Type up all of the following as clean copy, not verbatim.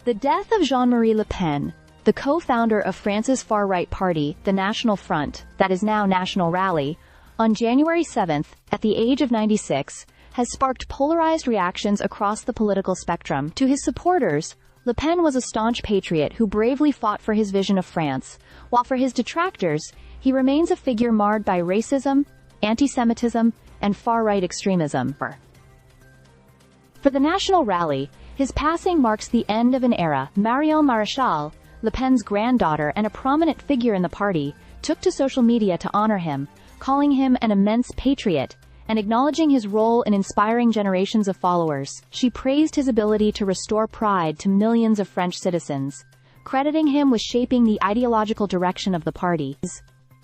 The death of Jean-Marie Le Pen, the co-founder of France's far-right party, the National Front, that is now National Rally, on January 7th, at the age of 96, has sparked polarized reactions across the political spectrum. To his supporters, Le Pen was a staunch patriot who bravely fought for his vision of France, while for his detractors, he remains a figure marred by racism, anti-Semitism, and far-right extremism. For the National Rally, his passing marks the end of an era. Marion Maréchal, Le Pen's granddaughter and a prominent figure in the party, took to social media to honor him, calling him an immense patriot, and acknowledging his role in inspiring generations of followers. She praised his ability to restore pride to millions of French citizens, crediting him with shaping the ideological direction of the party.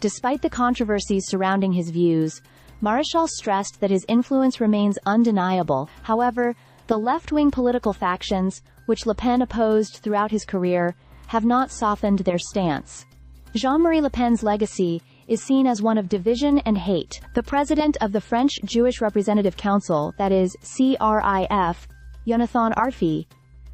Despite the controversies surrounding his views, Maréchal stressed that his influence remains undeniable. However, the left-wing political factions, which Le Pen opposed throughout his career, have not softened their stance. Jean-Marie Le Pen's legacy is seen as one of division and hate. The president of the French Jewish Representative Council, that is, CRIF, Jonathan Arfi,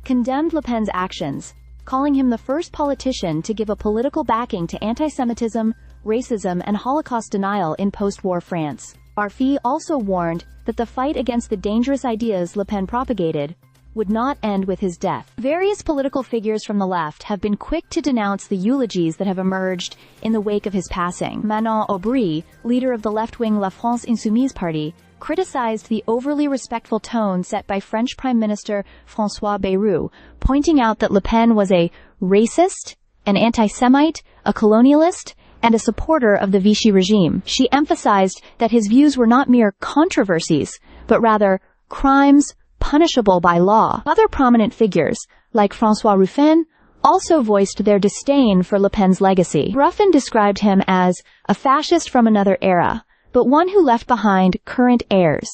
condemned Le Pen's actions, calling him the first politician to give a political backing to anti-Semitism, racism, and Holocaust denial in post-war France. Arfi also warned that the fight against the dangerous ideas Le Pen propagated would not end with his death. Various political figures from the left have been quick to denounce the eulogies that have emerged in the wake of his passing. Manon Aubry, leader of the left-wing La France Insoumise party, criticized the overly respectful tone set by French Prime Minister François Bayrou, pointing out that Le Pen was a racist, an anti-Semite, a colonialist, and a supporter of the Vichy regime. She emphasized that his views were not mere controversies, but rather crimes punishable by law. Other prominent figures, like François Ruffin, also voiced their disdain for Le Pen's legacy. Ruffin described him as a fascist from another era, but one who left behind current heirs,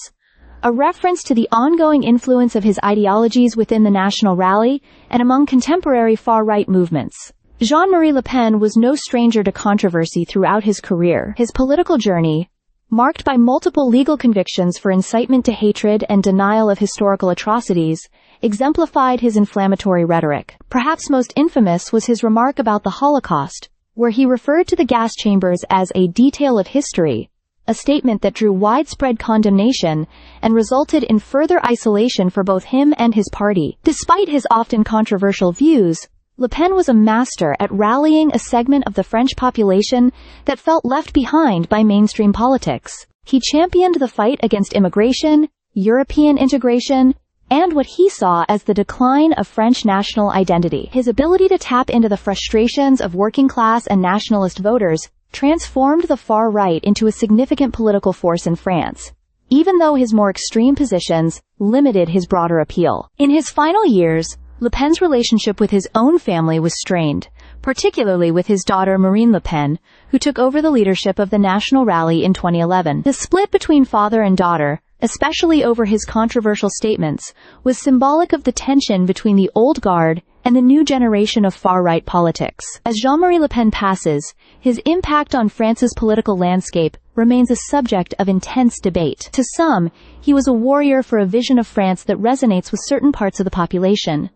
a reference to the ongoing influence of his ideologies within the National Rally and among contemporary far-right movements. Jean-Marie Le Pen was no stranger to controversy throughout his career. His political journey, marked by multiple legal convictions for incitement to hatred and denial of historical atrocities, exemplified his inflammatory rhetoric. Perhaps most infamous was his remark about the Holocaust, where he referred to the gas chambers as a detail of history, a statement that drew widespread condemnation and resulted in further isolation for both him and his party. Despite his often controversial views, Le Pen was a master at rallying a segment of the French population that felt left behind by mainstream politics. He championed the fight against immigration, European integration, and what he saw as the decline of French national identity. His ability to tap into the frustrations of working-class and nationalist voters transformed the far right into a significant political force in France, even though his more extreme positions limited his broader appeal. In his final years, Le Pen's relationship with his own family was strained, particularly with his daughter Marine Le Pen, who took over the leadership of the National Rally in 2011. The split between father and daughter, especially over his controversial statements, was symbolic of the tension between the old guard and the new generation of far-right politics. As Jean-Marie Le Pen passes, his impact on France's political landscape remains a subject of intense debate. To some, he was a warrior for a vision of France that resonates with certain parts of the population.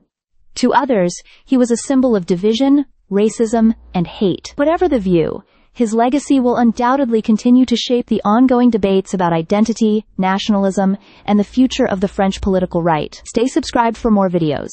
To others, he was a symbol of division, racism, and hate. Whatever the view, his legacy will undoubtedly continue to shape the ongoing debates about identity, nationalism, and the future of the French political right. Stay subscribed for more videos.